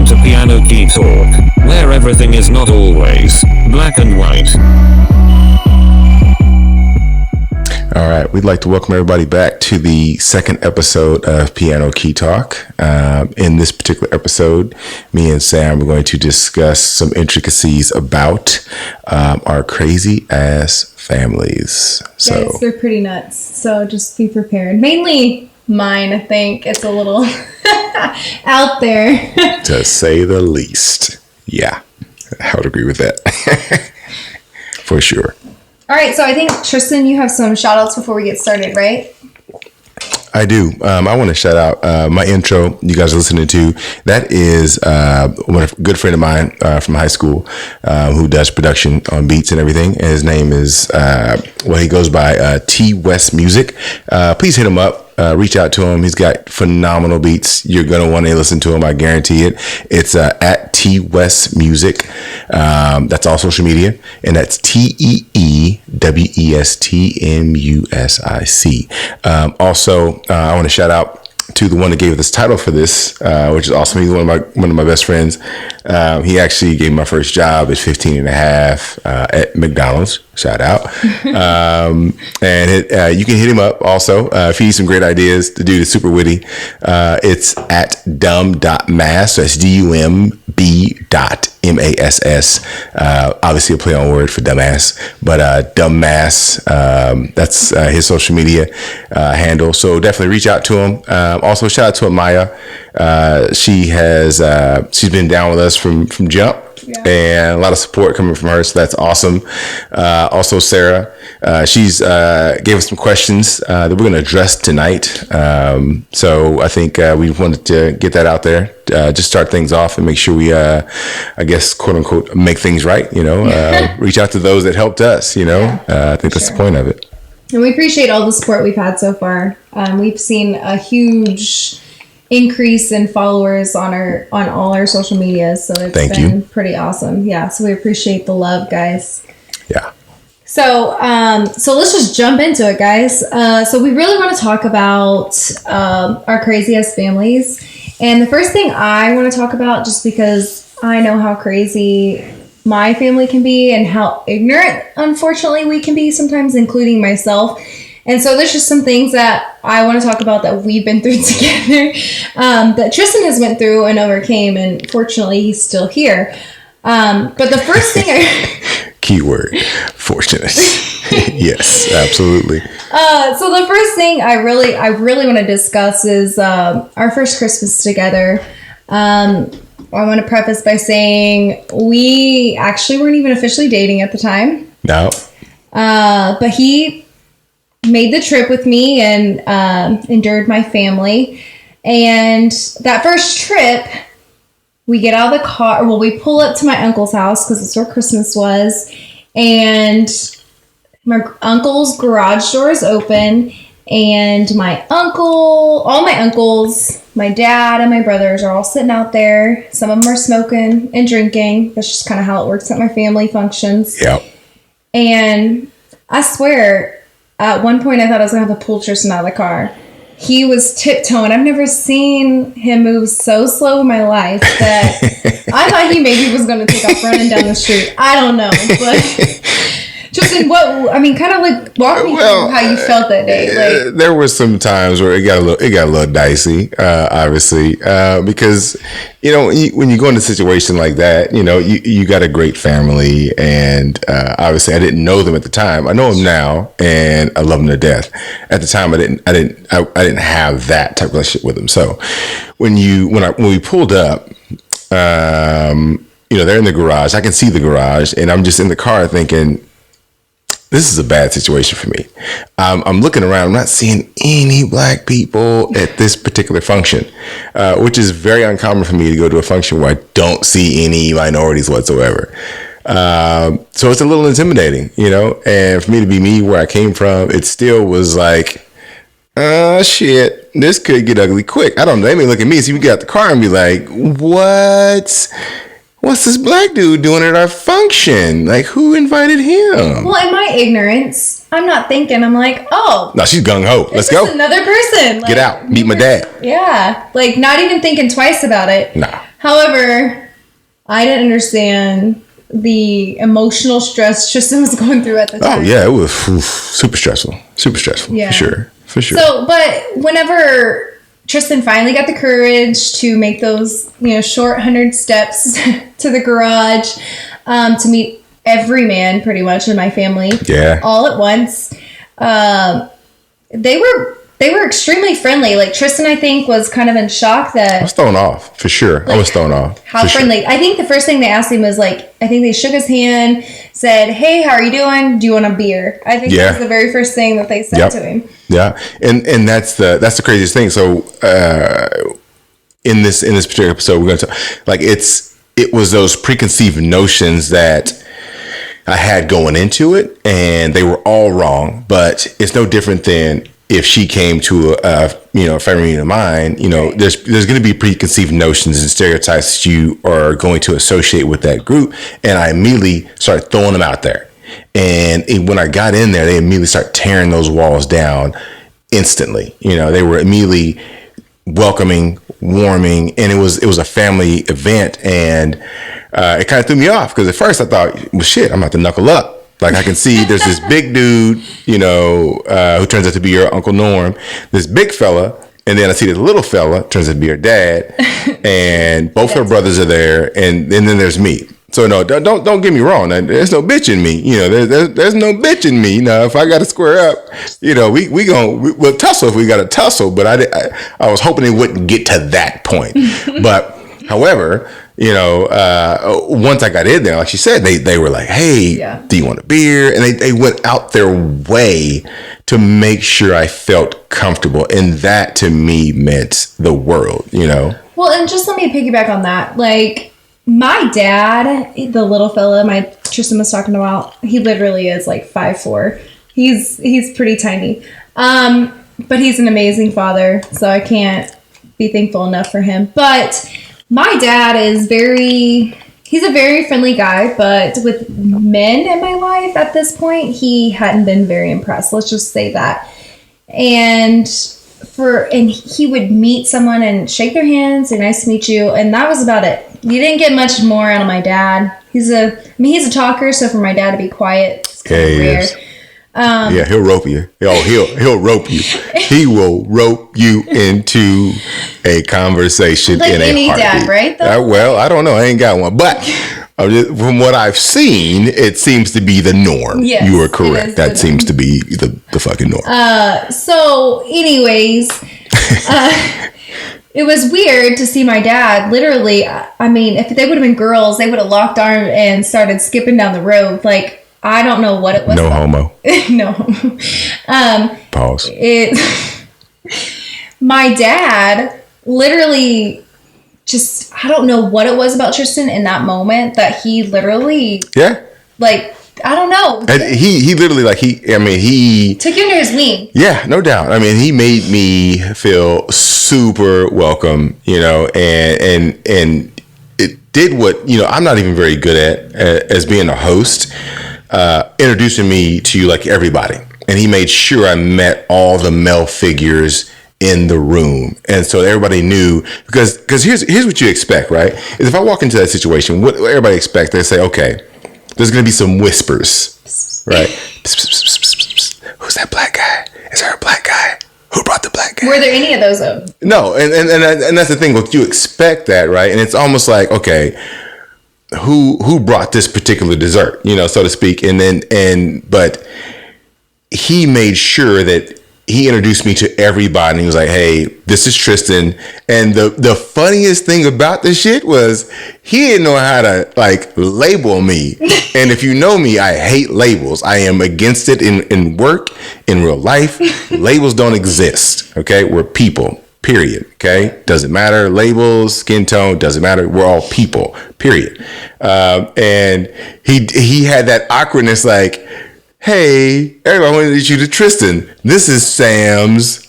Welcome to Piano Key Talk, where everything is not always black and white. All right, we'd like to welcome everybody back to the second episode of Piano Key Talk. In this particular episode, me and Sam are going to discuss some intricacies about our crazy ass families. So yes, they're pretty nuts. So just be prepared. Mainly mine, I think. It's a little out there. To say the least. Yeah, I would agree with that. For sure. All right, so I think, Tristan, you have some shout outs before we get started, right? I do. I want to shout out my intro you guys are listening to. That is a good friend of mine from high school who does production on beats and everything. And his name is, he goes by T West Music. Please hit him up. Reach out to him. He's got phenomenal beats. You're going to want to listen to him. I guarantee it. It's at T West Music. That's all social media. And that's TEEWESTMUSIC. Also, I want to shout out to the one that gave this title for this, which is awesome. He's one of my best friends. He actually gave me my first job at 15 and a half at McDonald's. Shout out. And you can hit him up also if you need some great ideas. The dude is super witty. It's at dumb.mass. So that's DUMB.MASS. Obviously a play on word for dumbass, but dumbass. That's his social media handle. So definitely reach out to him. Also shout out to Amaya. She's been down with us from jump. Yeah. And a lot of support coming from her, so that's awesome. Also, Sarah, she's gave us some questions that we're going to address tonight. So I think we wanted to get that out there, just start things off and make sure we, I guess, quote unquote, make things right. Reach out to those that helped us. I think that's the point of it. And we appreciate all the support we've had so far. We've seen a huge increase in followers on all our social media, so it's been pretty awesome. Yeah, so we appreciate the love, guys. Yeah. So let's just jump into it, guys. So we really want to talk about our crazy ass families, and the first thing I want to talk about, just because I know how crazy my family can be and how ignorant, unfortunately, we can be sometimes, including myself. And so there's just some things that I want to talk about that we've been through together, that Tristan has went through and overcame, and fortunately he's still here. But the first thing keyword, fortunate. Yes, absolutely. So the first thing I really want to discuss is our first Christmas together. I want to preface by saying we actually weren't even officially dating at the time. No. But he made the trip with me and endured my family. And that first trip, we get out of the car. Well, we pull up to my uncle's house because it's where Christmas was. And my uncle's garage door is open. And all my uncles, my dad and my brothers are all sitting out there. Some of them are smoking and drinking. That's just kind of how it works at my family functions. Yep. And I swear, at one point, I thought I was going to have to pull Tristan out of the car. He was tiptoeing. I've never seen him move so slow in my life that I thought he maybe was going to take off running down the street. I don't know. But Tristan, walk me through how you felt that day. There were some times where it got a little dicey, obviously, because when you go into a situation like that, you got a great family, and obviously I didn't know them at the time. I know them now, and I love them to death. At the time, I didn't have that type of relationship with them. So when we pulled up, they're in the garage. I can see the garage, and I'm just in the car thinking, this is a bad situation for me. I'm looking around. I'm not seeing any black people at this particular function, which is very uncommon for me to go to a function where I don't see any minorities whatsoever. So it's a little intimidating, and for me to be me where I came from, it still was like, shit, this could get ugly quick. I don't know. They may look at me, see me get out the car and be like, what what's this black dude doing at our function? Like, who invited him? Well, in my ignorance, I'm not thinking. I'm like, oh, No, she's gung ho. Let's it's go. just another person. Like, Get out. Meet my dad. Yeah, like not even thinking twice about it. Nah. However, I didn't understand the emotional stress Tristan was going through at the time. Oh yeah, it was super stressful. Super stressful. Yeah. For sure. So, but whenever Tristan finally got the courage to make those, short 100 steps to the garage, to meet every man pretty much in my family, Yeah. all at once, they were extremely friendly. Like Tristan, I think, was kind of in shock I that was thrown off for sure. I was thrown off. how for sure. friendly. I think the first thing they asked him was like, I think they shook his hand, said, "Hey, how are you doing? Do you want a beer?" I think Yeah. that was the very first thing that they said Yep. to him. Yeah, and that's the craziest thing. So in this particular episode, we're going to like it was those preconceived notions that I had going into it, and they were all wrong. But it's no different than if she came to a family reunion of mine. Right. There's going to be preconceived notions and stereotypes that you are going to associate with that group, and I immediately started throwing them out there. And when I got in there, they immediately started tearing those walls down instantly. They were immediately welcoming, warming, and it was a family event, and it kind of threw me off because at first I thought, well, shit, I'm about to knuckle up. Like I can see there's this big dude, who turns out to be your Uncle Norm, this big fella, and then I see this little fella, turns out to be her dad, and both her brothers are there, and then there's me. So no, don't get me wrong. There's no bitch in me. There's no bitch in me. Now, if I got to square up, we'll tussle if we got to tussle. But I was hoping it wouldn't get to that point. But however, once I got in there, like she said, they were like, "Hey, Yeah. do you want a beer?" And they went out their way to make sure I felt comfortable, and that to me meant the world. Well, and just let me piggyback on that. Like, my dad, the little fella Tristan was talking about, he literally is like 5'4". He's pretty tiny. But he's an amazing father, so I can't be thankful enough for him. But my dad is he's a very friendly guy, but with men in my life at this point, he hadn't been very impressed. Let's just say that. And he would meet someone and shake their hands, say, "Nice to meet you," and that was about it. You didn't get much more out of my dad. He's a talker, so for my dad to be quiet, it's kind of rare. Is. Yeah, he'll rope you. He'll rope you. He will rope you into a conversation Like in a any heartbeat. dad, right, though? Well, I don't know. I ain't got one, but from what I've seen, it seems to be the norm. Yes, you are it is correct. the That seems to be the fucking norm. So, anyways, it was weird to see my dad. Literally, I mean, if they would have been girls, they would have locked arms and started skipping down the road. Like, I don't know what it was. No homo. No. Pause. My dad literally just, I don't know what it was about Tristan in that moment that he literally, Yeah. like, I don't know, And he literally he took you under his wing. Yeah, no doubt. I mean, he made me feel super welcome, and it did what, I'm not even very good at as being a host, introducing me to like everybody. And he made sure I met all the male figures in the room. And so everybody knew, because here's what you expect, right? Is if I walk into that situation, what everybody expects, they say, okay, there's going to be some whispers, right? Who's that black guy? Is there a black guy? Who brought the black guy? Were there any of those though? No, and that's the thing. Look, you expect that, right? And it's almost like, okay, who brought this particular dessert, so to speak, but he made sure that he introduced me to everybody. He was like, "Hey, this is Tristan." And the funniest thing about this shit was he didn't know how to like label me. And if you know me, I hate labels. I am against it in work, in real life. Labels don't exist. Okay, we're people. Period. Okay, doesn't matter. Labels, skin tone, doesn't matter. We're all people. Period. And he had that awkwardness, like, "Hey, everybody, I want to introduce you to Tristan. This is Sam's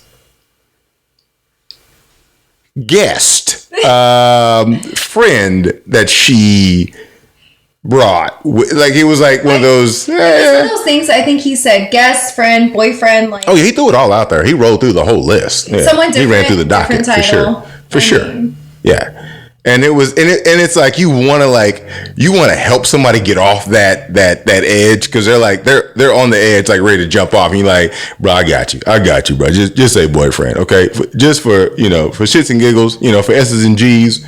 guest, friend that she brought. Like, it was like one of those. It's one of those things. I think he said guest, friend, boyfriend. Like, Oh yeah, he threw it all out there. He rolled through the whole list. Yeah. Someone He ran different, through the docket different for sure. title. For I sure. mean- Yeah. And it's like you want to help somebody get off that edge, because they're on the edge, like ready to jump off, and you're like, bro, I got you, bro. Just say boyfriend, okay? Just for shits and giggles, for S's and G's,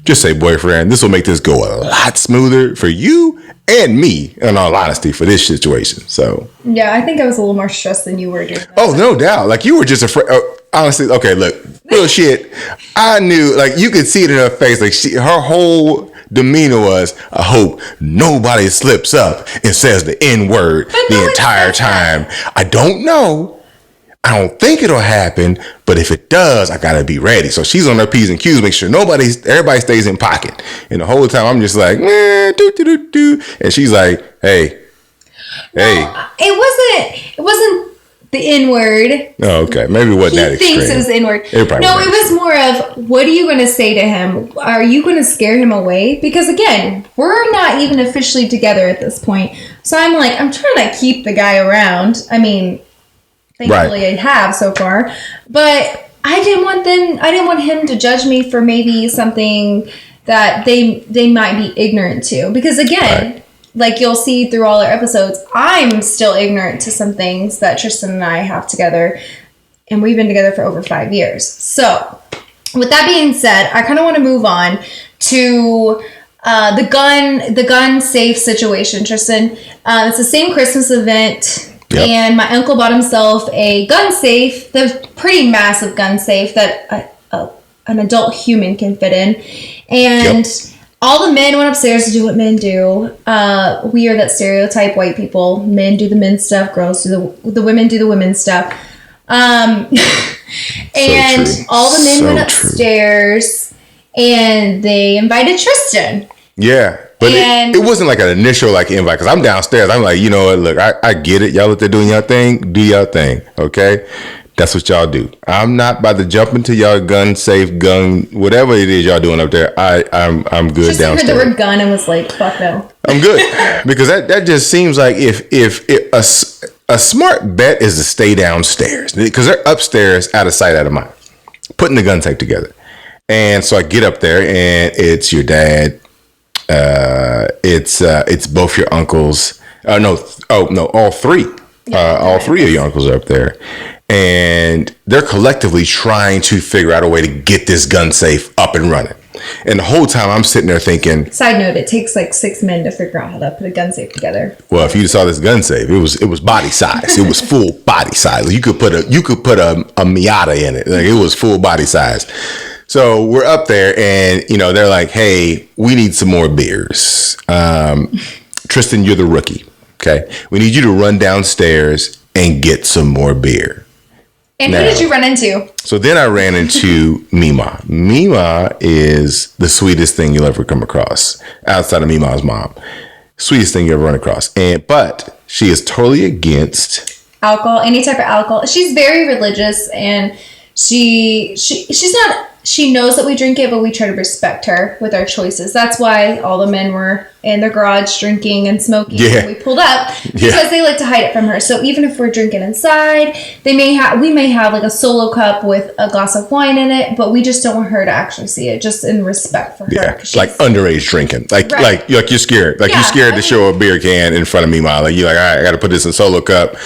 just say boyfriend. This will make this go a lot smoother for you and me, in all honesty, for this situation. So Yeah, I think I was a little more stressed than you were doing that. oh, no doubt. Like, you were just afraid. Honestly, okay, look, real shit. I knew, like, you could see it in her face. Like, her whole demeanor was, I hope nobody slips up and says the N word the entire time. I don't know. I don't think it'll happen, but if it does, I gotta be ready. So she's on her P's and Q's, make sure everybody stays in pocket. And the whole time I'm just like, do. And she's like, hey. It wasn't the N word. Oh, okay. Maybe it wasn't that He extreme. thinks it was the N word. It probably No, was. it was more of, what are you going to say to him? Are you going to scare him away? Because again, we're not even officially together at this point. So I'm like, I'm trying to keep the guy around. I mean, thankfully I have so far, but I didn't want him to judge me for maybe something that they might be ignorant to. Because again, like you'll see through all our episodes, I'm still ignorant to some things that Tristan and I have together, and we've been together for over 5 years. So with that being said, I kind of want to move on to the gun safe situation, Tristan. It's the same Christmas event. Yep. And my uncle bought himself a gun safe, the pretty massive gun safe that an adult human can fit in. And all the men went upstairs to do what men do. We are that stereotype white people. Men do the men stuff, girls do the women do the women stuff. And true. all the men So went true. upstairs and they invited Tristan. Yeah. But And- it wasn't like an initial invite, because I'm downstairs. I'm like, you know what? Look, I get it. Y'all up there doing y'all thing. Do y'all thing. Okay? That's what y'all do. I'm not about to jump into y'all gun safe, whatever it is y'all doing up there. I'm good Tristan heard downstairs. the word gun and was like, fuck no. I'm good. Because that just seems like if a smart bet is to stay downstairs, because they're upstairs, out of sight, out of mind, putting the gun safe together. And so I get up there and it's your dad. It's both your uncles. All three. All three of your uncles are up there, and they're collectively trying to figure out a way to get this gun safe up and running. And the whole time I'm sitting there thinking, Side note, it takes like 6 men to figure out how to put a gun safe together. well, if you saw this gun safe, it was body size. It was full body size. You could put a Miata in it. Like, it was full body size. So we're up there, and they're like, "Hey, we need some more beers. Tristan, you're the rookie. Okay, we need you to run downstairs and get some more beer." And Now- who did you run into? So then I ran into Mima. Mima is the sweetest thing you'll ever come across, outside of Mima's mom. Sweetest thing you ever run across. But she is totally against. Alcohol, any type of alcohol. She's very religious, and she's not. She knows that we drink it, but we try to respect her with our choices. That's why all the men were in the garage drinking and smoking when we pulled up, because they like to hide it from her. So even if we're drinking inside, we may have like a solo cup with a glass of wine in it, but we just don't want her to actually see it, just in respect for her. Yeah, 'cause like she's- underage drinking. Like you're scared. Like, Yeah, you're scared I to show a beer can in front of Mima. Like, you're like, all right, I got to put this in solo cup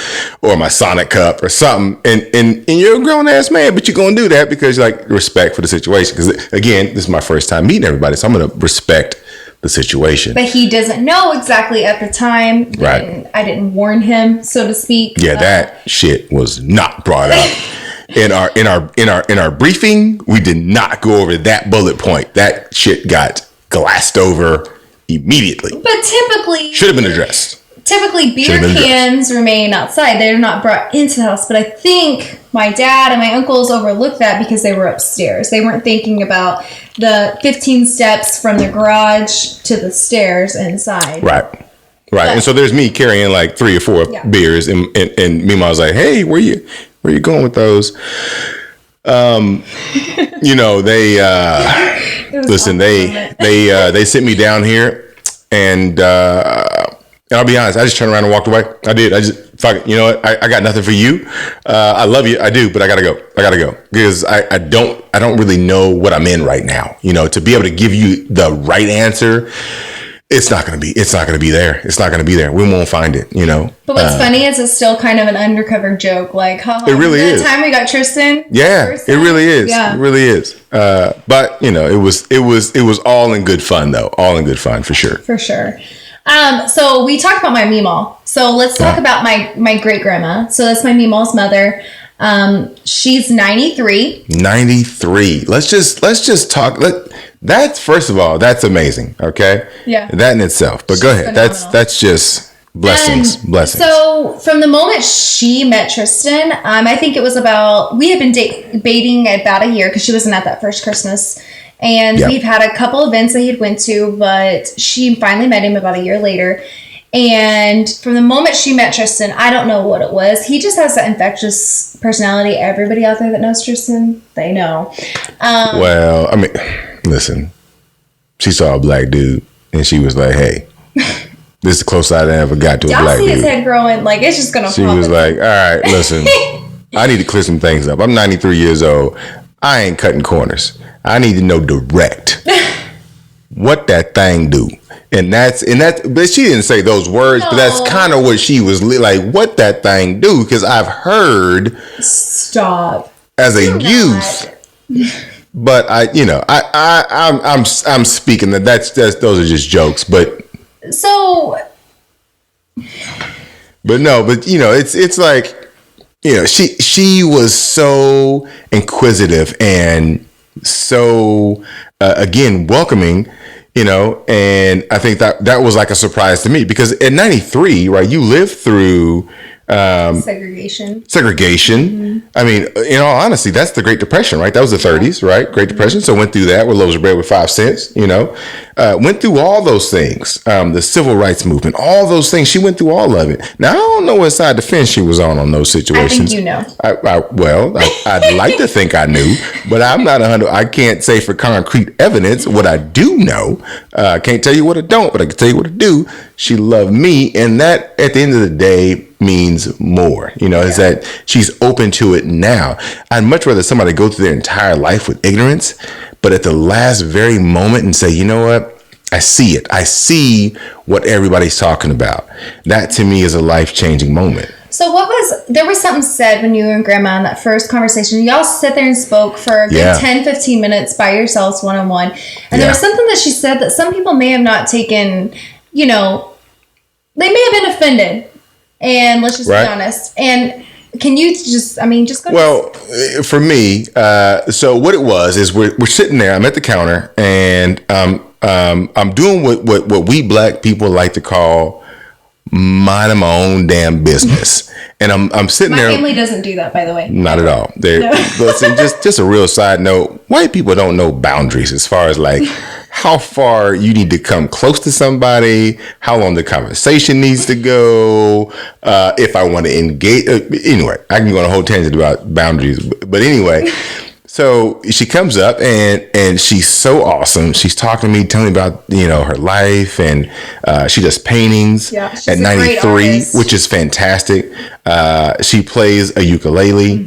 or my Sonic cup or something. And you're a grown ass man, but you're going to do that because you like respect for the situation. Because again, this is my first time meeting everybody, so I'm going to respect the situation. But he doesn't know exactly at the time. Right. I didn't warn him, so to speak. Yeah, that shit was not brought up in our briefing. We did not go over that bullet point. That shit got glassed over immediately. But typically, Should have been addressed. beer Should've been cans remain outside. They're not brought into the house. But I think my dad and my uncles overlooked that because they were upstairs. They weren't thinking about the 15 steps from the garage to the stairs inside. Right. And so there's me carrying like 3 or 4 beers, and Mima was like, "Hey, where you going with those?" You know, they listen. They sent me down here, and I'll be honest. I just turned around and walked away. I did. I just fuck it. You know what? I got nothing for you. I love you. I do, but I gotta go. Because I don't really know what I'm in right now. You know, to be able to give you the right answer. It's not gonna be there. It's not gonna be there. We won't find it, you know. But what's funny is it's still kind of an undercover joke. Like, haha. It really is. The time we got Tristan. Yeah, it really is. Yeah. It really is. But you know, it was all in good fun though. All in good fun for sure. For sure. So we talked about my Meemaw. So let's talk about my great grandma. So that's my Meemaw's mother. She's 93. 93. Let's just talk. That's first of all, that's amazing. Okay. Yeah. That in itself. But go ahead. Phenomenal. That's just blessings. Blessings. So from the moment she met Tristan, I think it was we had been dating about a year because she wasn't at that first Christmas. And we've had a couple events that he'd went to, but she finally met him about a year later. And from the moment she met Tristan, I don't know what it was. He just has that infectious personality. Everybody out there that knows Tristan, they know. Well, I mean, listen, she saw a black dude and she was like, hey, this is the closest I ever got to a black dude. Y'all see his head growing, like it's just gonna She was like, all right, listen, I need to clear some things up. I'm 93 years old. I ain't cutting corners. I need to know direct what that thing do. And that's but she didn't say those words, but that's kind of what she was like, what that thing do, because I've heard stop as a youth. But I'm speaking that's those are just jokes, but you know, it's like, you know, she was so inquisitive and so again welcoming, you know, and I think that was like a surprise to me because at 93, right, you lived through segregation. Mm-hmm. I mean, in all honesty, that's the Great Depression, right? That was the 30s, right? Great Depression. So went through that with loaves of bread with 5 cents, you know, went through all those things, the civil rights movement, all those things. She went through all of it. Now, I don't know what side of the fence she was on those situations. I think you know. I'd like to think I knew, but I'm not 100. I can't say for concrete evidence. What I do know, I can't tell you what I don't, but I can tell you what I do. She loved me, and that at the end of the day means more, you know, is that she's open to it now. I'd much rather somebody go through their entire life with ignorance, but at the last very moment and say, you know what, I see it. I see what everybody's talking about. That to me is a life-changing moment. So there was something said when you and Grandma in that first conversation. Y'all sat there and spoke for a good 10, 15 minutes by yourselves one-on-one. And there was something that she said that some people may have not taken, you know, they may have been offended. And let's just be honest. And can you just go. Well, for me, so what it was is we're sitting there. I'm at the counter, and I'm doing what we black people like to call minding my own damn business. And I'm sitting there. My family doesn't do that, by the way. Not at all. Listen, just a real side note. White people don't know boundaries as far as like how far you need to come close to somebody, how long the conversation needs to go, if I want to engage. Anyway, I can go on a whole tangent about boundaries. But anyway, so she comes up and she's so awesome. She's talking to me, telling me about, you know, her life, and she does paintings at 93, which is fantastic. She plays a ukulele,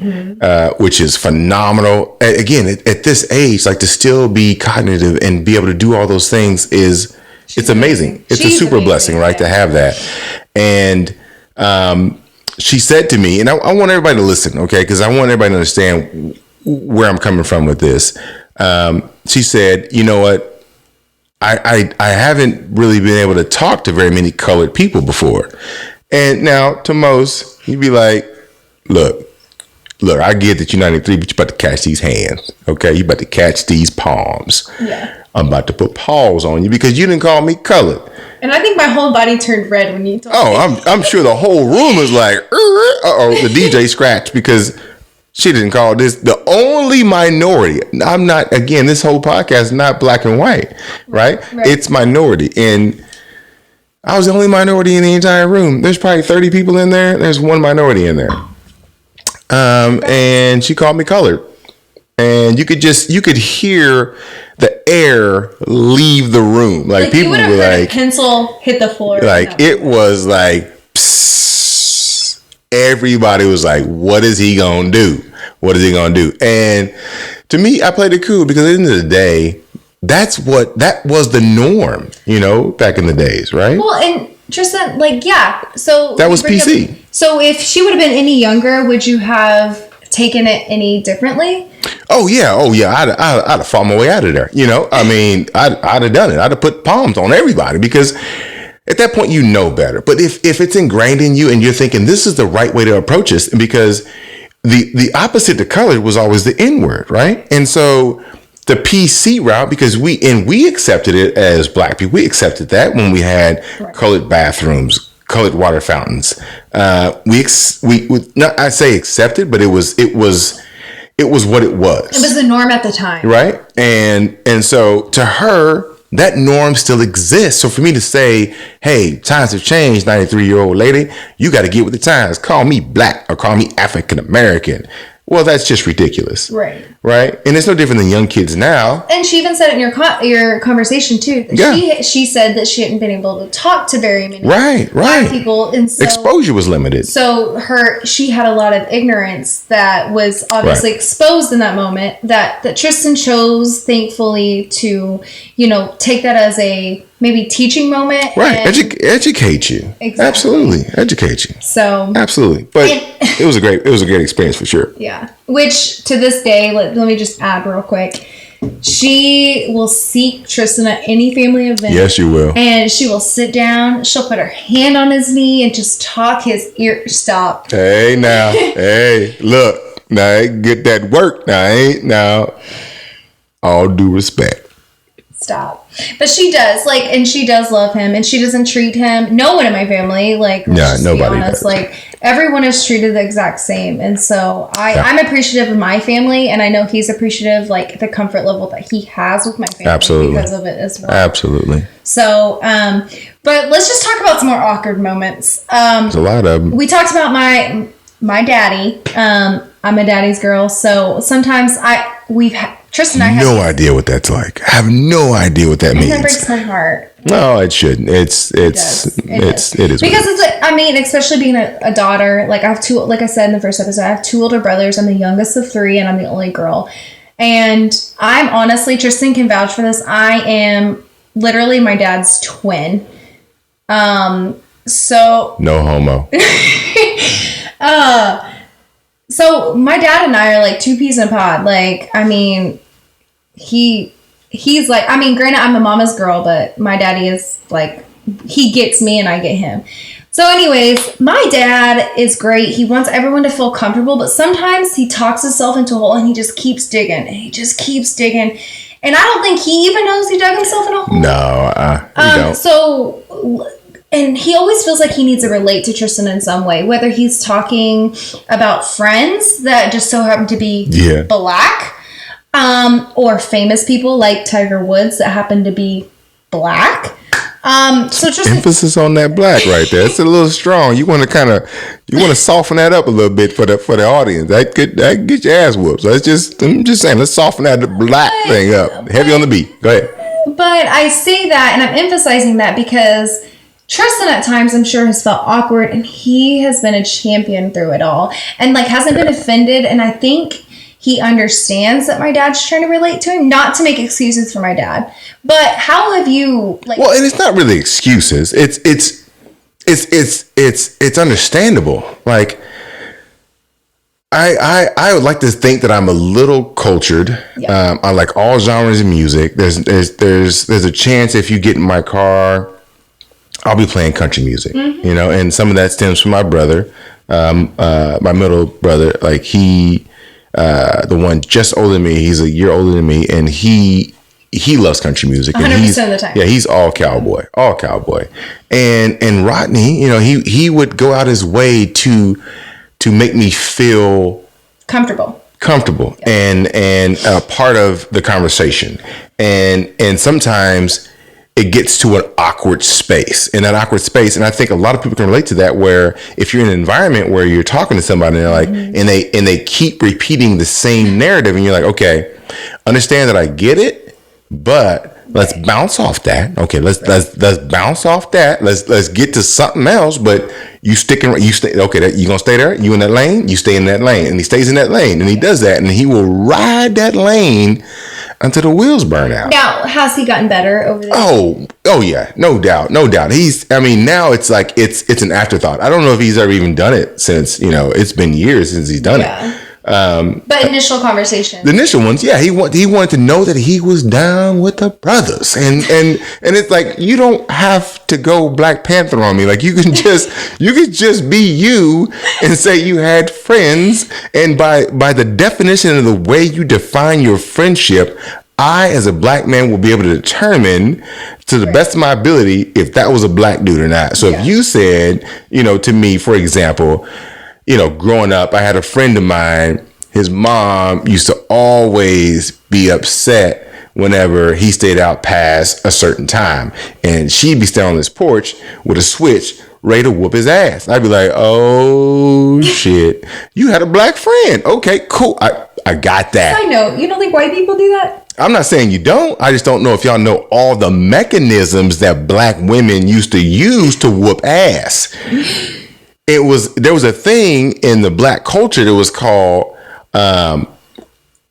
which is phenomenal. Again, at this age, like to still be cognitive and be able to do all those things it's amazing. It's a super blessing, right, to have that. And she said to me, and I want everybody to listen, okay, because I want everybody to understand where I'm coming from with this. She said, you know what? I haven't really been able to talk to very many colored people before. And now to most, you'd be like, look, I get that you're 93, but you're about to catch these hands. Okay. You're about to catch these palms. Yeah. I'm about to put paws on you because you didn't call me colored. And I think my whole body turned red when you told me. I'm sure the whole room was like, the DJ scratched because she didn't call this the only minority. I'm not, again, this whole podcast is not black and white, right? It's minority. And I was the only minority in the entire room. There's probably 30 people in there. There's one minority in there. And she called me colored. and you could hear the air leave the room. Like you people would have were heard like, a pencil hit the floor. like it was like, psst. Everybody was like, what is he gonna do? What is he gonna do? And to me, I played it cool because at the end of the day, that was the norm, back in the days, right? Well, and Tristan, so that was PC. So if she would have been any younger, would you have taken it any differently? Oh yeah. I'd have fought my way out of there. I mean, I'd have done it. I'd have put palms on everybody because at that point you know better. But if it's ingrained in you and you're thinking this is the right way to approach this, because the opposite to color was always the N word, right? And so the PC route, because we accepted it as Black people, we accepted that when we had colored bathrooms, colored water fountains. We not, I say accepted, but it was what it was. It was the norm at the time, right? And so to her, that norm still exists. So for me to say, hey, times have changed, 93-year-old lady, you got to get with the times. Call me Black or call me African American. Well, that's just ridiculous. Right. Right. And it's no different than young kids now. And she even said it in your conversation too. Yeah. She said that she hadn't been able to talk to very many Black people. And so, exposure was limited. So she had a lot of ignorance that was obviously exposed in that moment that Tristan chose, thankfully, to, take that as a maybe teaching moment. Right. Educate you. Exactly. Absolutely. Educate you. So absolutely. But it was a great experience for sure. Yeah. Which to this day, let me just add real quick. She will seek Tristan at any family event. Yes, you will. And she will sit down. She'll put her hand on his knee and just talk his ear. Stop. Hey, now. Hey, look. Now, get that work. Now. All due respect. Stop. But she does, and she does love him, and she doesn't treat him. No one in my family, nobody does. Everyone is treated the exact same. And so I'm appreciative of my family, and I know he's appreciative, the comfort level that he has with my family. Absolutely. Because of it as well. Absolutely. So, but let's just talk about some more awkward moments. There's a lot of them. We talked about my daddy. I'm a daddy's girl, so sometimes Tristan and I have no idea what that's like. I have no idea what that means. That breaks my heart. No, it shouldn't. It is. Because especially being a daughter, I have two, like I said in the first episode, I have two older brothers. I'm the youngest of three and I'm the only girl. And I'm honestly, Tristan can vouch for this, I am literally my dad's twin. So no homo. So my dad and I are two peas in a pod. He's granted I'm a mama's girl, but my daddy is he gets me and I get him. So anyways, my dad is great. He wants everyone to feel comfortable, but sometimes he talks himself into a hole and he just keeps digging and he just keeps digging. And I don't think he even knows he dug himself in a hole. No, don't. So, and he always feels like he needs to relate to Tristan in some way, whether he's talking about friends that just so happen to be Black, or famous people like Tiger Woods that happen to be Black. So just emphasis on that Black right there. It's a little strong. You want to soften that up a little bit for the audience. That could get your ass whooped. So I'm just saying, let's soften that Black thing up. Heavy on the beat. Go ahead. But I say that, and I'm emphasizing that because Tristan at times, I'm sure, has felt awkward, and he has been a champion through it all, and hasn't been offended. And I think he understands that my dad's trying to relate to him, not to make excuses for my dad. But how have you Well, and it's not really excuses. It's understandable. I would like to think that I'm a little cultured. Yeah. I like all genres of music. There's a chance if you get in my car, I'll be playing country music, and some of that stems from my brother, my middle brother. The one just older than me, he's a year older than me, and he loves country music. 100% of the time. Yeah, he's all cowboy. And Rodney, he would go out his way to make me feel comfortable, and a part of the conversation. And sometimes it gets to an awkward space. In that awkward space, and I think a lot of people can relate to that, where if you're in an environment where you're talking to somebody and they're like, and they keep repeating the same narrative, and you're like, okay, understand that I get it, but let's bounce off that. Okay, let's bounce off that. Let's get to something else. But you sticking, you stay. Okay, you gonna stay there? You in that lane? You stay in that lane, and he stays in that lane, and he does that, and he will ride that lane until the wheels burn out. Now, has he gotten better over there? Oh yeah, no doubt. I mean, now it's like it's an afterthought. I don't know if he's ever even done it since, it's been years since he's done it. But initial conversation. The initial ones, yeah, he wanted to know that he was down with the brothers, and it's like, you don't have to go Black Panther on me. Like, you could just be you and say you had friends, and by the definition of the way you define your friendship, I, as a Black man, will be able to determine to the best of my ability if that was a Black dude or not. So if you said, to me, for example, growing up, I had a friend of mine, his mom used to always be upset whenever he stayed out past a certain time. And she'd be standing on this porch with a switch ready to whoop his ass. I'd be like, oh, shit, you had a Black friend. Okay, cool. I got that. I know. You don't think white people do that? I'm not saying you don't. I just don't know if y'all know all the mechanisms that Black women used to use to whoop ass. There was a thing in the Black culture that was called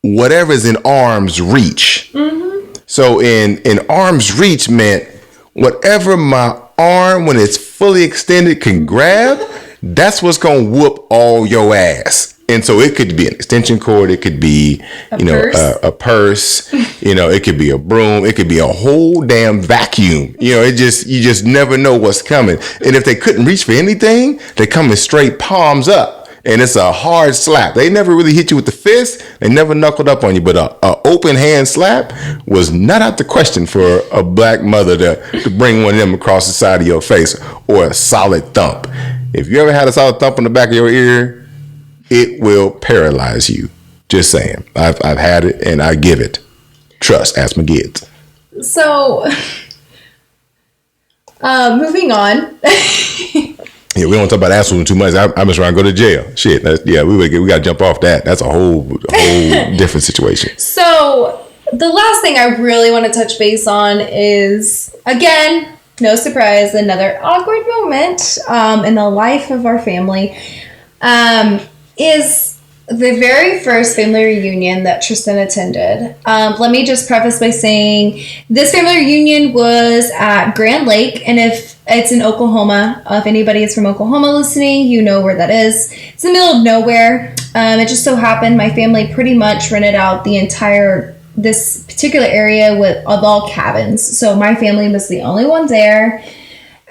whatever's in arm's reach. Mm-hmm. So in arm's reach meant whatever my arm, when it's fully extended, can grab, that's what's gonna whoop all your ass. And so it could be an extension cord, it could be a purse, it could be a broom, it could be a whole damn vacuum. You just never know what's coming. And if they couldn't reach for anything, they come in straight palms up. And it's a hard slap. They never really hit you with the fist. They never knuckled up on you. But a open hand slap was not out the question for a Black mother to bring one of them across the side of your face, or a solid thump. If you ever had a solid thump on the back of your ear, it will paralyze you. Just saying. I've had it, and I give it. Trust. Ask my kids. So, moving on. Yeah, we don't talk about ass whooping too much. I mess around and go to jail. Shit. We got to jump off that. That's a whole different situation. So, the last thing I really want to touch base on is, again, no surprise, another awkward moment in the life of our family. Is the very first family reunion that Tristan attended. Let me just preface by saying this family reunion was at Grand Lake, and if it's in Oklahoma, if anybody is from Oklahoma listening, you know where that is. It's in the middle of nowhere. It just so happened my family pretty much rented out this particular area of all cabins. So my family was the only one there.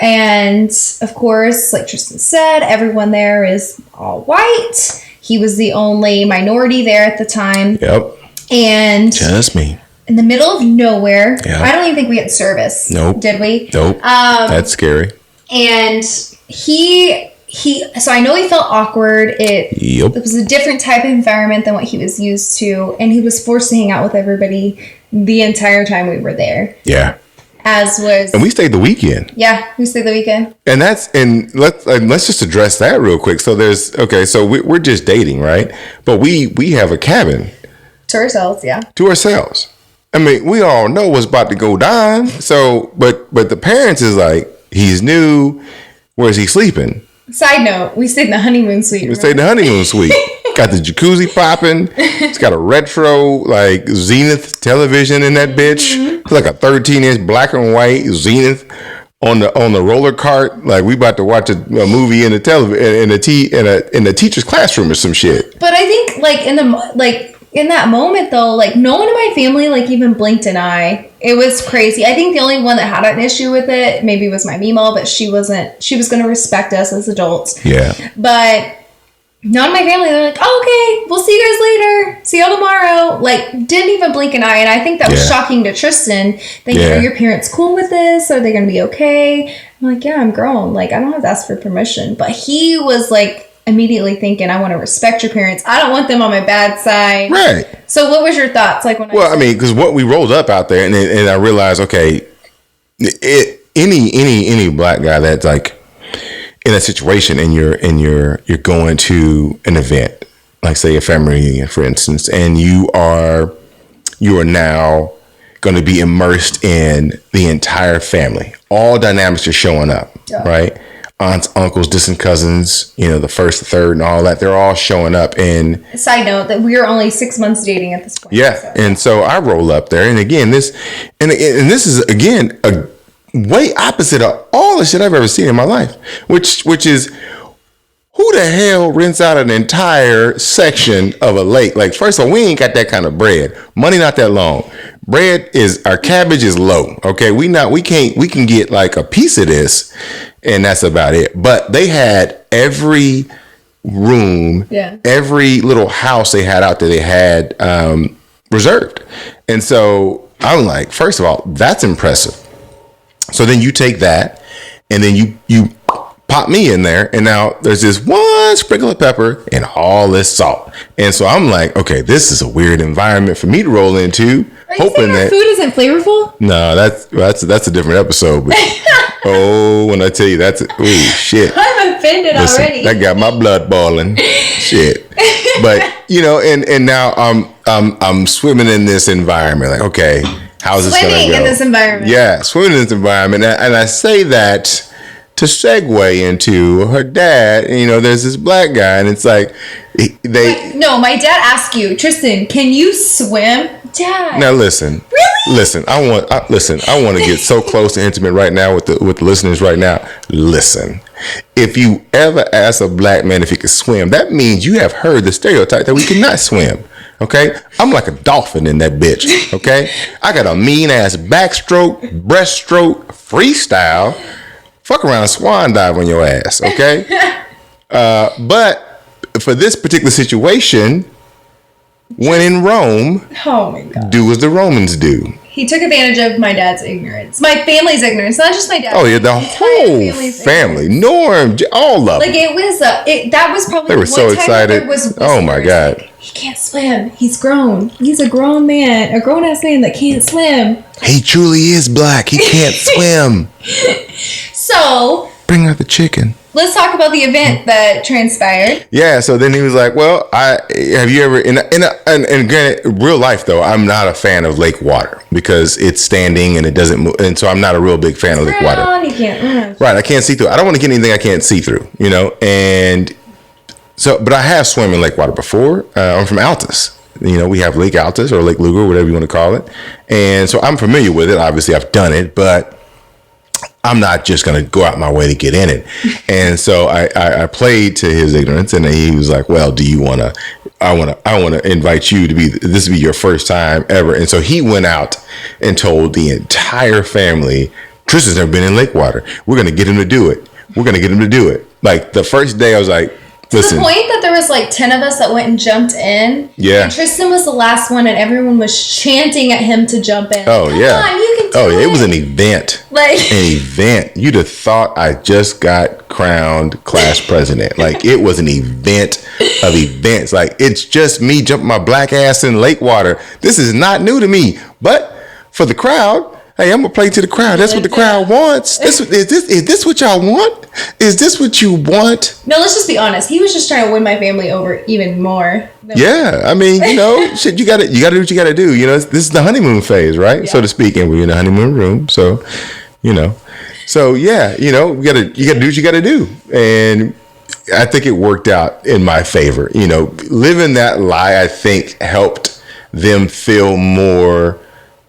And of course, like Tristan said, everyone there is all white. He was the only minority there at the time. Yep. And just me. In the middle of nowhere. Yep. I don't even think we had service. Nope. Did we? Nope. That's scary. And so I know he felt awkward. It was a different type of environment than what he was used to. And he was forced to hang out with everybody the entire time we were there. Yeah. And we stayed the weekend. Yeah, we stayed the weekend. And let's just address that real quick. So we're just dating, right? But we have a cabin to ourselves, yeah. To ourselves. I mean, we all know what's about to go down. So, but the parents is like, he's new. Where's he sleeping? Side note: we stayed in the honeymoon suite. Stayed in the honeymoon suite. Got the jacuzzi popping. It's got a retro like Zenith television in that bitch. Mm-hmm. It's like a 13-inch black and white Zenith on the roller cart. Like we about to watch a movie in the in the teacher's classroom or some shit. But I think in that moment though, like no one in my family even blinked an eye. It was crazy. I think the only one that had an issue with it maybe was my Mimo, but she wasn't. She was going to respect us as adults. Yeah. But none of my family, they're like, oh, okay, we'll see you guys later. See y'all tomorrow. Didn't even blink an eye. And I think that was shocking to Tristan. Thinking, are your parents cool with this? Are they going to be okay? I'm like, yeah, I'm grown. I don't have to ask for permission. But he was immediately thinking, I want to respect your parents. I don't want them on my bad side. Right. So what was your thoughts? Because what we rolled up out there and I realized, okay, any black guy that's like in a situation and you're going to an event, like say a family reunion, for instance, and you are now going to be immersed in the entire family. All dynamics are showing up, right? Aunts, uncles, distant cousins, the first, the third, and all that. They're all showing up. And side note that we are only 6 months dating at this point. Yeah, so. And so I roll up there, and again, this is again a way opposite of all the shit I've ever seen in my life, which is, who the hell rents out an entire section of a lake? Like, first of all, we ain't got that kind of bread. Money not that long. Our cabbage is low. Okay, we can get like a piece of this, and that's about it. But they had every room, every little house they had out there, they had reserved. And so I'm like, first of all, that's impressive. So then you take that, and then you pop me in there, and now there's this one sprinkle of pepper and all this salt. And so I'm like, okay, this is a weird environment for me to roll into. Are you saying our food isn't flavorful? No, that's a different episode. But, when I tell you shit. I'm offended already. That got my blood boiling. Shit. But and now I'm swimming in this environment. Like, okay, how's this gonna go? Swimming in this environment. Yeah, swimming in this environment, and I say that to segue into her dad. There's this black guy, and it's like no, my dad asked you, Tristan, can you swim? Dad. Now listen. Really? Listen, I want to get so close and intimate right now with the listeners right now. Listen. If you ever ask a black man if he can swim, that means you have heard the stereotype that we cannot swim. Okay? I'm like a dolphin in that bitch. Okay? I got a mean ass backstroke, breaststroke, freestyle. Fuck around and swan dive on your ass. Okay? But for this particular situation, when in Rome, oh my God, do as the Romans do. He took advantage of my dad's ignorance, my family's ignorance, not just my dad. Oh yeah, the whole family, Norm, all of them. Like that was probably they were so excited. Oh my God, like, he can't swim. He's grown. He's a grown man, a grown ass man that can't swim. He truly is black. He can't swim. So bring out the chicken. Let's talk about the event that transpired. Yeah, so then he was like, "Well, have you ever and granted, real life though, I'm not a fan of lake water because it's standing and it doesn't move, and so I'm not a real big fan of lake water. You can't, right? I can't see through. I don't want to get anything I can't see through, and so, but I have swum in lake water before. I'm from Altus. We have Lake Altus or Lake Luger, whatever you want to call it, and so I'm familiar with it. Obviously, I've done it, but I'm not just going to go out my way to get in it. And so I played to his ignorance, and he was like, well, do you want to, I want to invite you to this will be your first time ever. And so he went out and told the entire family, Tristan's never been in lake water. We're going to get him to do it. Like the first day I was like, listen. To the point that there was like 10 of us that went and jumped in. Yeah. And Tristan was the last one, and everyone was chanting at him to jump in. Oh, yeah. Come on, you can do it. It was an event. An event. You'd have thought I just got crowned class president. Like, it was an event of events. Like, it's just me jumping my black ass in lake water. This is not new to me. But for the crowd, hey, I'm gonna play to the crowd. That's what the crowd wants. Is this what y'all want? Is this what you want? No, let's just be honest. He was just trying to win my family over even more. Yeah, I mean, shit. You gotta do what you gotta do. This is the honeymoon phase, right? Yeah. So to speak, and we're in the honeymoon room. So, so yeah, you gotta do what you gotta do, and I think it worked out in my favor. Living that lie, I think, helped them feel more.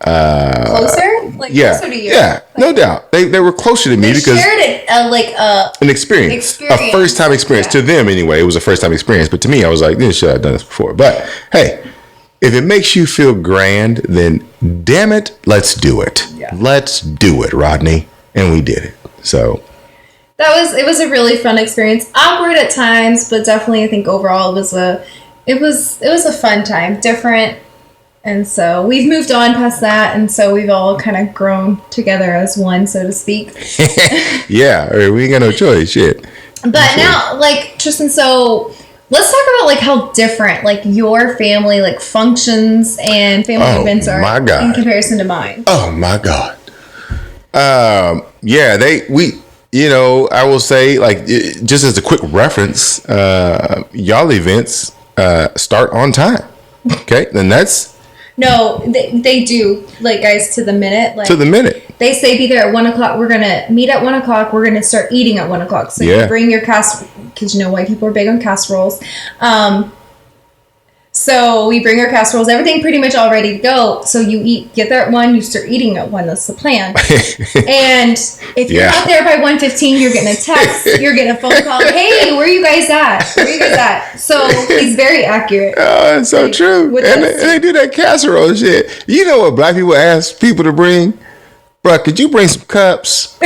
Closer? Closer to you. Yeah, no doubt. They were closer to me because shared it an experience, a first time experience to them anyway. It was a first time experience, but to me, I was like, shit, I've done this before. But hey, if it makes you feel grand, then damn it, let's do it. Yeah. Let's do it, Rodney, and we did it. So it was a really fun experience. Awkward at times, but definitely I think overall it was a fun time, different. And so we've moved on past that, and so we've all kind of grown together as one, so to speak. Yeah, we ain't got no choice, shit. But now, Tristan, so let's talk about how different your family functions and family events are in comparison to mine. Oh my God. Yeah, I will say, like, just as a quick reference, y'all events start on time. Okay, and that's No, they do, like, guys, to the minute. Like, to the minute. They say be there at 1 o'clock. We're going to meet at 1 o'clock. We're going to start eating at 1 o'clock. So you bring your because white people are big on casseroles. So we bring our casseroles, everything pretty much all ready to go. So you get there at 1, you start eating at 1. That's the plan. And if you're not there by 1:15, you're getting a text, you're getting a phone call. Hey, where are you guys at? Where are you guys at? So he's very accurate. Oh, it's so true. And they do that casserole shit. You know what black people ask people to bring? Bruh, could you bring some cups?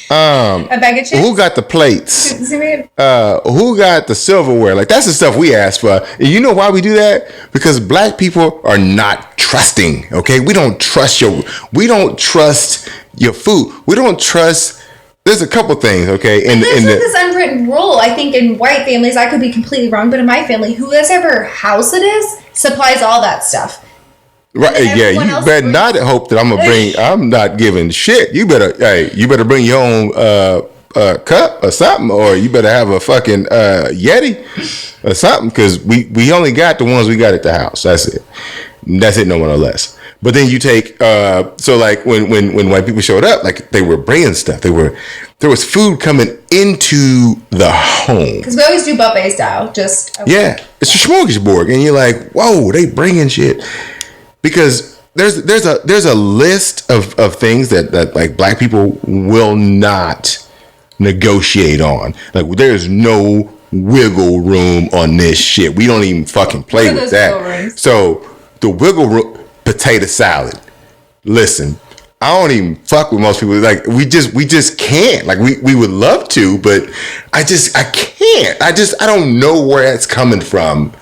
A bag of chips? Who got the plates? Who got the silverware? Like, that's the stuff we ask for. And you know why we do that? Because black people are not trusting. Okay, we don't trust your food. We don't trust. There's a couple things. Okay, and there's this unwritten rule. I think in white families, I could be completely wrong, but in my family, whoever house it is supplies all that stuff. Right, yeah, you better not hope that I'm not giving shit. You better bring your own cup or something, or you better have a fucking Yeti or something, because we only got the ones we got at the house. That's it, no one or less. But then you take so like when white people showed up, like, they were bringing stuff. There was food coming into the home, because we always do buffet style. It's a smorgasbord, and you're like, whoa, they bringing shit. Because there's a list of things that like black people will not negotiate on. Like, there's no wiggle room on this shit. We don't even fucking play with that. So the wiggle room, potato salad. Listen, I don't even fuck with most people. Like, we just can't. Like, we would love to, but I can't. I don't know where it's coming from.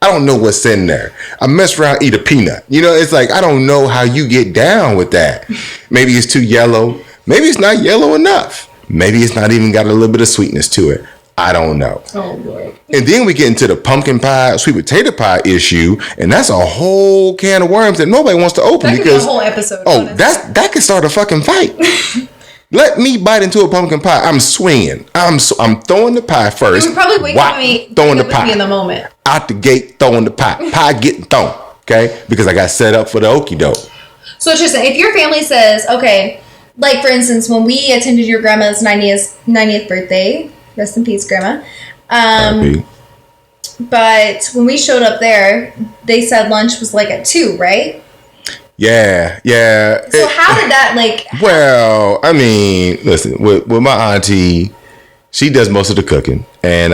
I don't know what's in there. I mess around, eat a peanut. It's like, I don't know how you get down with that. Maybe it's too yellow. Maybe it's not yellow enough. Maybe it's not even got a little bit of sweetness to it. I don't know. Oh, Lord. And then we get into the pumpkin pie, sweet potato pie issue, and that's a whole can of worms that nobody wants to open. That could be a whole episode. Oh, that could start a fucking fight. Let me bite into a pumpkin pie. I'm swinging. I'm throwing the pie first. You would probably wake up with me in the moment. Out the gate, throwing the pie. Pie getting thrown. Okay? Because I got set up for the okie doke. So it's just, if your family says, okay, like, for instance, when we attended your grandma's 90th birthday, rest in peace, Grandma. But when we showed up there, they said lunch was like at 2, right? Yeah. So how did that, like... Well, I mean, listen, with my auntie, she does most of the cooking. And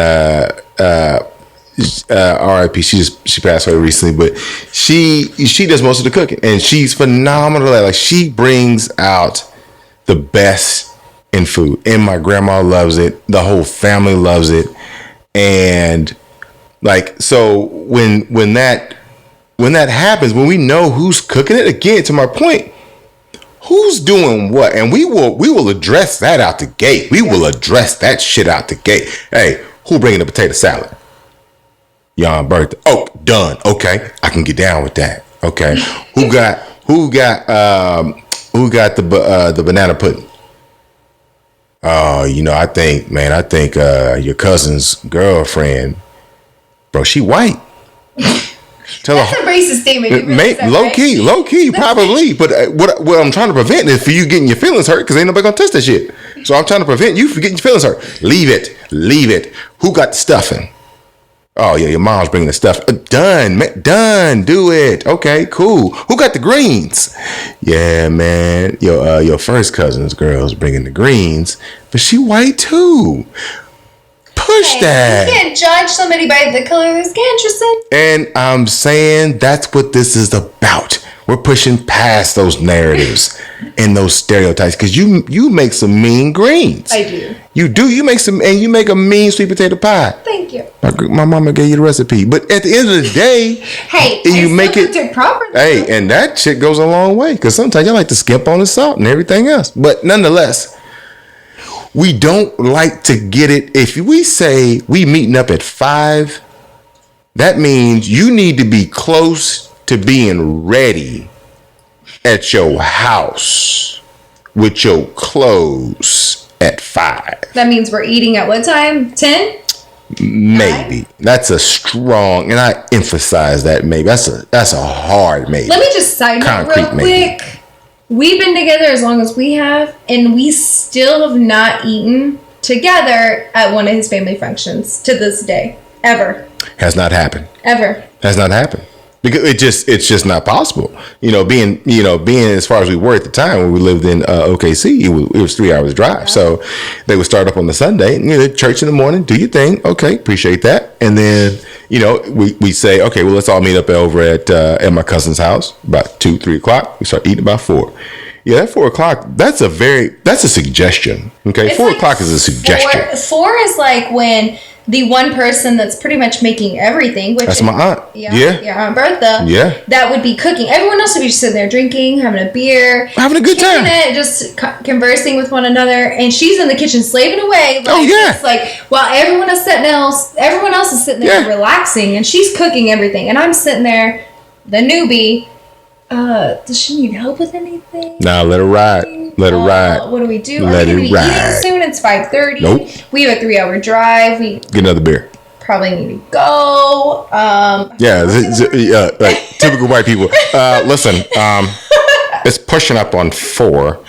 R.I.P., she passed away recently, but she does most of the cooking. And she's phenomenal. Like, she brings out the best in food. And my grandma loves it. The whole family loves it. And, like, so when that happens, when we know who's cooking it, again, to my point, who's doing what, and we will address that out the gate. We will address that shit out the gate. Hey, who bringing the potato salad? Yon birthday. Oh, done. Okay, I can get down with that. Okay, who got the banana pudding? Oh, I think your cousin's girlfriend, bro, she white. That's a racist statement. Low key, probably. But what I'm trying to prevent is for you getting your feelings hurt, because ain't nobody gonna touch that shit. So I'm trying to prevent you from getting your feelings hurt. Leave it. Who got the stuffing? Oh yeah, your mom's bringing the stuff. Done. Do it. Okay, cool. Who got the greens? Yeah, man. Your first cousin's girl's bringing the greens, but she white too. Push that. You can't judge somebody by the color of their skin, Tristan. And I'm saying that's what this is about. We're pushing past those narratives and those stereotypes, because you make some mean greens. I do. You do. You make a mean sweet potato pie. Thank you. My mama gave you the recipe, but at the end of the day, hey, you make it properly. Hey, and that shit goes a long way, because sometimes you like to skimp on the salt and everything else. But nonetheless, we don't like to get it. If we say we meeting up at 5, that means you need to be close to being ready at your house with your clothes at 5. That means we're eating at what time? 10? Maybe. That's a strong, and I emphasize that maybe. That's a hard maybe. Let me just side note real Concrete maybe. quick. We've been together as long as we have, and we still have not eaten together at one of his family functions to this day. Ever. Has not happened. Ever. Has not happened. Because it's just not possible. Being as far as we were at the time when we lived in OKC, it was 3 hours drive. Yeah. So they would start up on the Sunday, church in the morning, do your thing. Okay, appreciate that. And then, we say, okay, well, let's all meet up over at my cousin's house about 2-3 o'clock. We start eating about 4. Yeah, that 4 o'clock, that's a suggestion. Okay, it's 4 o'clock is a suggestion. 4 is like when the one person that's pretty much making everything, which that's my aunt. Yeah, Aunt Bertha. Yeah, that would be cooking. Everyone else would be just sitting there drinking, having a beer, having a good time, just conversing with one another. And she's in the kitchen slaving away. It's like while everyone else is sitting there relaxing, and she's cooking everything, and I'm sitting there, the newbie. Does she need help with anything? Nah, let her ride. Let her ride. What do we do? Let Are we it ride. Eating soon? It's 5:30. Nope. We have a 3-hour drive. We get another beer. Probably need to go. Like typical white people. Listen, it's pushing up on 4.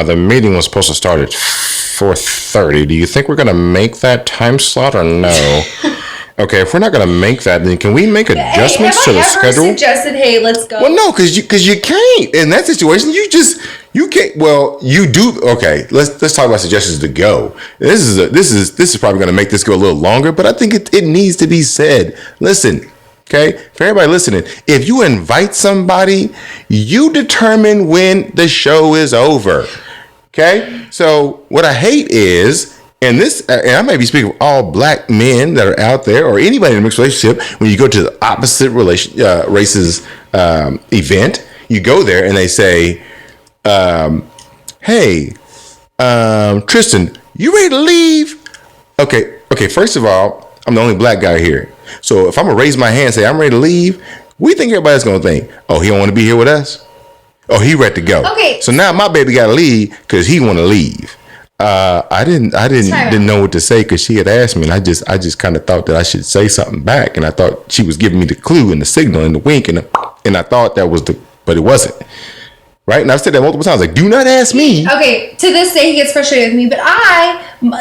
The meeting was supposed to start at 4:30. Do you think we're gonna make that time slot or no? Okay, if we're not going to make that, then can we make adjustments to the schedule? Have I ever suggested, hey, let's go? Well, no, because you can't. In that situation, you can't. Well, you do. Okay, let's talk about suggestions to go. This is probably going to make this go a little longer, but I think it needs to be said. Listen, okay, for everybody listening, if you invite somebody, you determine when the show is over. Okay, so what I hate is. And I may be speaking of all black men that are out there, or anybody in a mixed relationship. When you go to the opposite races event, you go there and they say, "Hey, Tristan, you ready to leave?" Okay. First of all, I'm the only black guy here, so if I'm gonna raise my hand and say I'm ready to leave, we think everybody's gonna think, "Oh, he don't want to be here with us. Oh, he ready to go." Okay. So now my baby gotta leave because he want to leave. I didn't know what to say because she had asked me, and I just kind of thought that I should say something back, and I thought she was giving me the clue and the signal and the wink, and I thought that was but it wasn't. Right? And I've said that multiple times, like, do not ask me. Okay, to this day he gets frustrated with me, but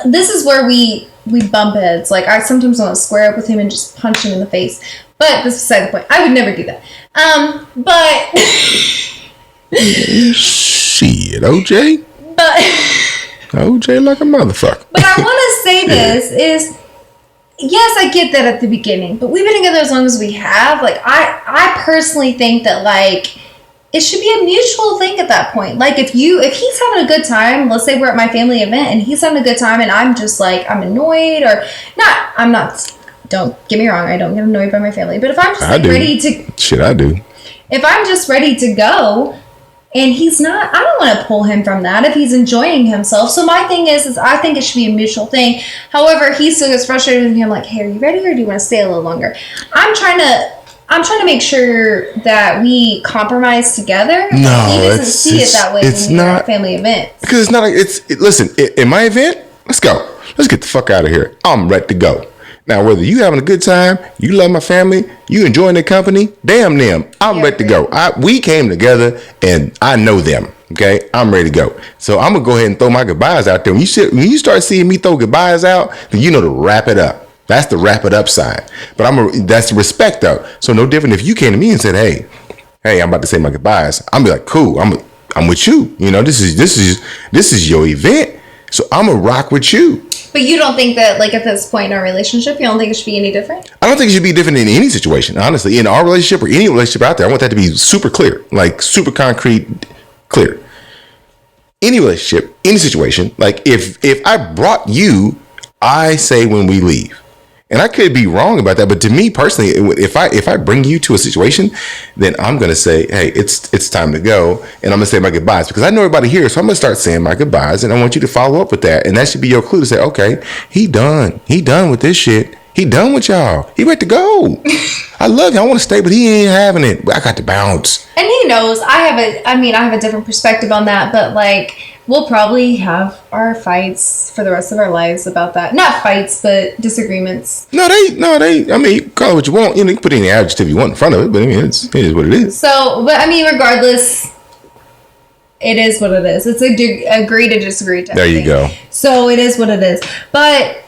this is where we bump heads. Like, I sometimes want to square up with him and just punch him in the face, but this is beside the point. I would never do that. But shit, OJ. But OJ like a motherfucker. But I want to say this is, yes, I get that at the beginning, but we've been together as long as we have. Like, I personally think that, like, it should be a mutual thing at that point. Like, if he's having a good time, let's say we're at my family event and he's having a good time and I'm just like, I'm annoyed or not, I'm not, don't get me wrong, I don't get annoyed by my family, but if I'm just like ready to, shit, I do. If I'm just ready to go, and he's not, I don't want to pull him from that if he's enjoying himself. So my thing is I think it should be a mutual thing. However, he still gets frustrated with me. I'm like, hey, are you ready or do you want to stay a little longer? I'm trying to make sure that we compromise together. No, he doesn't see it that way it's when not, we're at family events. Because it's not like listen, in my event, let's go. Let's get the fuck out of here. I'm ready to go. Now, whether you having a good time, you love my family, you enjoying their company, damn them, I'm ready to go. We came together and I know them. Okay, I'm ready to go. So I'm gonna go ahead and throw my goodbyes out there. When you start seeing me throw goodbyes out, then you know to wrap it up. That's the wrap it up sign. But that's the respect though. So no different if you came to me and said, hey, I'm about to say my goodbyes. I'm be like, cool. I'm with you. You know, this is your event. So I'm gonna rock with you. But you don't think that, like, at this point in our relationship, you don't think it should be any different? I don't think it should be different in any situation, honestly. In our relationship or any relationship out there, I want that to be super clear, like super concrete, clear. Any relationship, any situation, like if I brought you, I say when we leave. And I could be wrong about that, but to me personally, if I bring you to a situation, then I'm gonna say, hey, it's time to go, and I'm gonna say my goodbyes because I know everybody here, so I'm gonna start saying my goodbyes, and I want you to follow up with that, and that should be your clue to say, okay, he done with this shit, he done with y'all, he ready to go. I love you. I want to stay, but he ain't having it. I got to bounce. And he knows I have a different perspective on that, but like we'll probably have our fights for the rest of our lives about that. Not fights, but disagreements. No, they. I mean, you can call it what you want. You know, you can put any adjective you want in front of it, but I mean, it is what it is. So, but I mean, regardless, it is what it is. It's agree to disagree. There you go. So it is what it is. But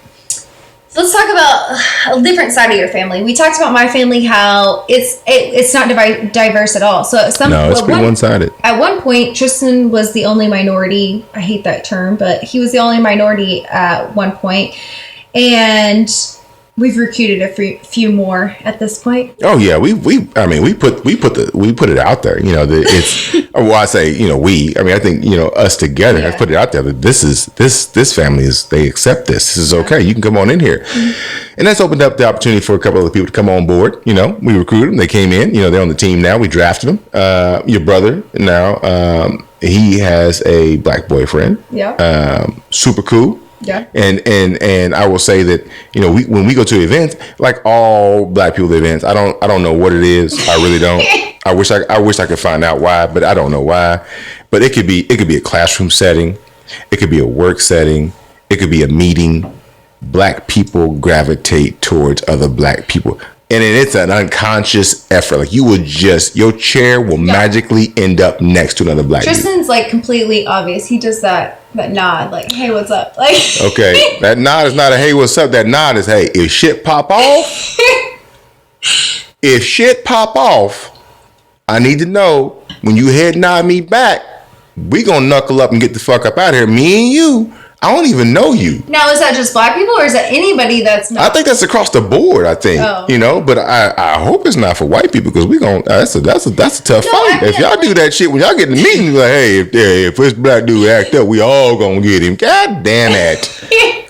let's talk about a different side of your family. We talked about my family, how it's not diverse at all. So it's pretty one-sided. At one point, Tristan was the only minority. I hate that term, but he was the only minority at one point, and we've recruited a few more at this point. Oh yeah, we put it out there. You know, it's well, I say, you know, we. I mean, I think, you know, us together have put it out there that this family they accept this. This is okay. You can come on in here, and that's opened up the opportunity for a couple of people to come on board. You know, we recruited them. They came in. You know, they're on the team now. We drafted them. Your brother now, he has a black boyfriend. Yeah. Super cool. Yeah. And I will say that, you know, when we go to events, like all black people events, I don't know what it is. I really don't. I wish I could find out why, but I don't know why. But it could be a classroom setting, it could be a work setting, it could be a meeting. Black people gravitate towards other black people. And it's an unconscious effort. Like your chair will magically end up next to another black. Tristan's like completely obvious. He does that nod, like, hey, what's up? Like, okay, that nod is not a hey, what's up. That nod is, hey, if shit pop off, I need to know when you head nod me back. We gonna knuckle up and get the fuck up out of here. Me and you. I don't even know you. Now, is that just black people, or is that anybody that's not? I think that's across the board. I think, you know, but I hope it's not for white people, because we gonna that's a tough fight. If y'all do that shit when y'all get in the meeting, like, hey, if this black dude act up, we all gonna get him. God damn it!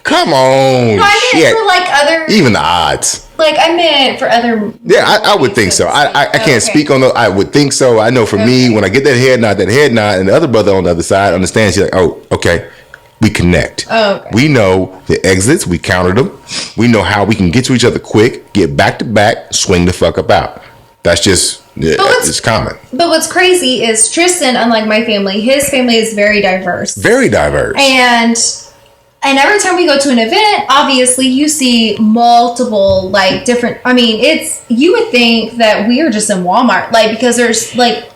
Come on. No, I meant for like other, even the odds. Like I meant for other. Yeah, I would think so. I can't speak on those. I would think so. I know for me, when I get that head nod, and the other brother on the other side understands, she's like, oh, okay. We connect. Oh, okay. We know the exits. We counted them. We know how we can get to each other quick, get back to back, swing the fuck up out. That's just, it's common. But what's crazy is Tristan, unlike my family, his family is very diverse. Very diverse. And every time we go to an event, obviously you see multiple, like, different, I mean, you would think that we are just in Walmart, like, because there's like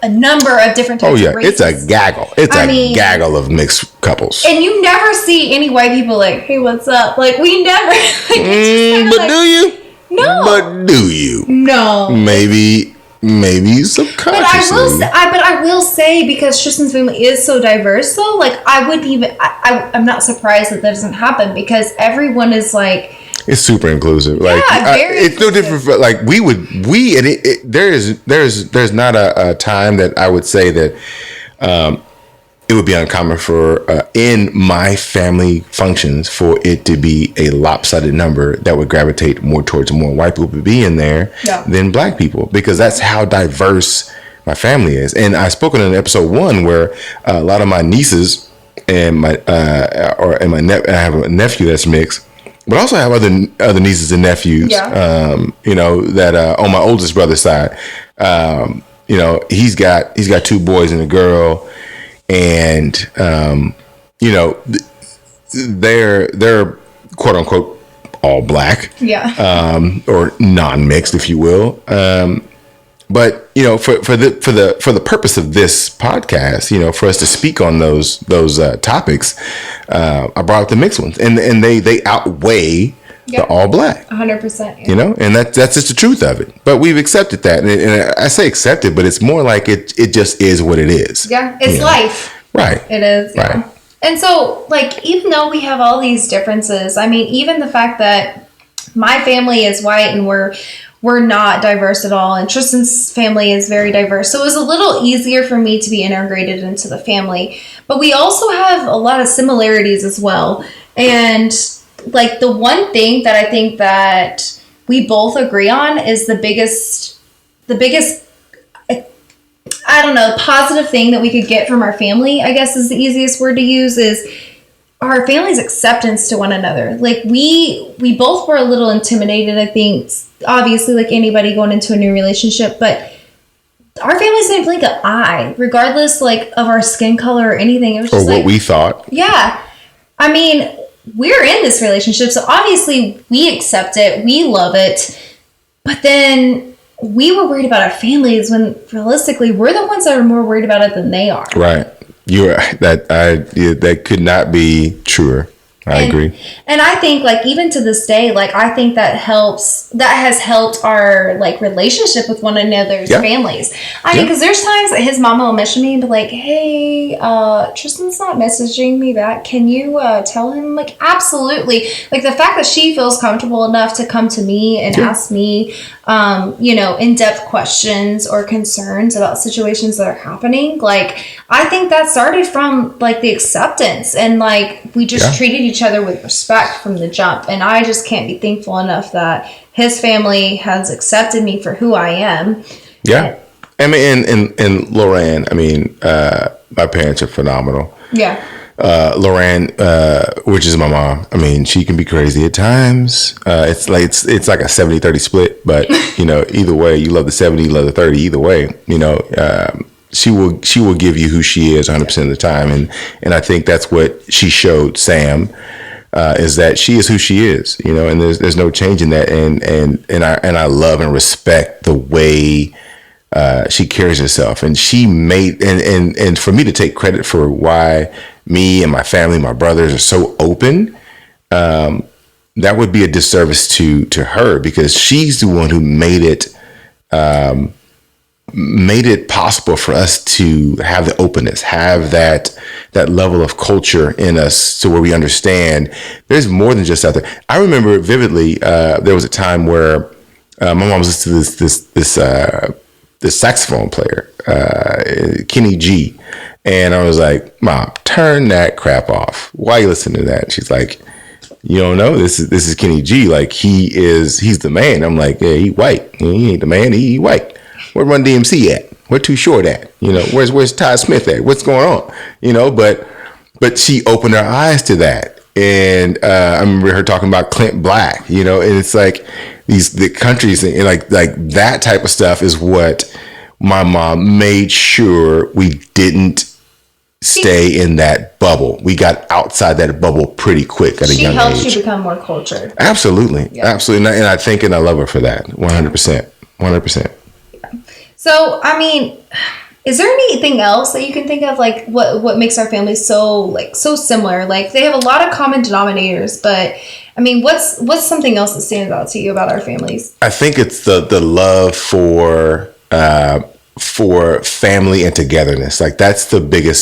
a number of different types of races. It's a gaggle. It's a gaggle of mixed couples. And you never see any white people like, hey, what's up? Like, we never. Like, but like, do you? No. But do you? No. Maybe subconsciously. But I will say, because Tristan's family is so diverse, though, like, I'm not surprised that doesn't happen, because everyone is like, it's super inclusive. Like, it's no different. For, like, there's not a time that I would say that it would be uncommon for in my family functions for it to be a lopsided number that would gravitate more towards more white people to be in there than black people, because that's how diverse my family is. And I spoke in episode 1 where a lot of my nieces and I have a nephew that's mixed. But I also have other nieces and nephews, you know, that on my oldest brother's side, you know, he's got 2 boys and a girl, and you know, they're quote unquote all black, or non-mixed, if you will. But you know, for the purpose of this podcast, you know, for us to speak on those topics, I brought up the mixed ones, and they outweigh the all black, 100%. You know, and that's just the truth of it. But we've accepted that, and I say accepted, but it's more like it just is what it is. Yeah, it's life. Right. It is. Yeah. Right. And so, like, even though we have all these differences, I mean, even the fact that my family is white and we're not diverse at all, and Tristan's family is very diverse. So it was a little easier for me to be integrated into the family. But we also have a lot of similarities as well. And like, the one thing that I think that we both agree on is the biggest, I don't know, positive thing that we could get from our family, I guess is the easiest word to use, is our family's acceptance to one another. Like we both were a little intimidated, I think, obviously, like anybody going into a new relationship, but our families didn't blink an eye, regardless like of our skin color or anything. It was just Or what like, we thought. yeah. I mean, we're in this relationship, so obviously we accept it, we love it, but then we were worried about our families when realistically we're the ones that are more worried about it than they are. Right. That could not be truer. I agree. And I think like even to this day, like I think that has helped our like relationship with one another's families. I mean, because there's times that his mama will message me and be like, hey, Tristan's not messaging me back. Can you tell him? Like, absolutely. Like the fact that she feels comfortable enough to come to me and ask me, in-depth questions or concerns about situations that are happening. Like, I think that started from like the acceptance and like we just treated each other with respect from the jump. And I just can't be thankful enough that his family has accepted me for who I am. Yeah. I mean, and Lorraine, I mean, my parents are phenomenal. Yeah. Lorraine, which is my mom, I mean, she can be crazy at times. It's like a 70-30 split, but either way, you love the 70, you love the 30, either way, she will give you who she is 100% of the time. And I think that's what she showed Sam, is that she is who she is, and there's no change in that. And I love and respect the way she carries herself, and she made, and for me to take credit for why me and my family, my brothers are so open, that would be a disservice to her, because she's the one who made it possible for us to have the openness, have that level of culture in us, to where we understand there's more than just out there. I remember vividly, there was a time where my mom was listening to this saxophone player, Kenny G, and I was like, Mom, turn that crap off. Why are you listening to that? And she's like, you don't know, this is Kenny G. Like he's the man. I'm like, yeah, he white. He ain't the man. He white. Where Run DMC at? Where Too Short at? Where's Todd Smith at? What's going on? But she opened her eyes to that, and I remember her talking about Clint Black. And it's like the countries and like that type of stuff is what my mom made sure we didn't stay in that bubble. We got outside that bubble pretty quick at a young age. She helped you become more cultured. Absolutely. Yeah. Absolutely. And I think and I love her for that. 100%. 100%. So, I mean, is there anything else that you can think of, like what makes our family so similar? Like they have a lot of common denominators, but I mean, what's something else that stands out to you about our families? I think it's the love for family and togetherness. Like that's the biggest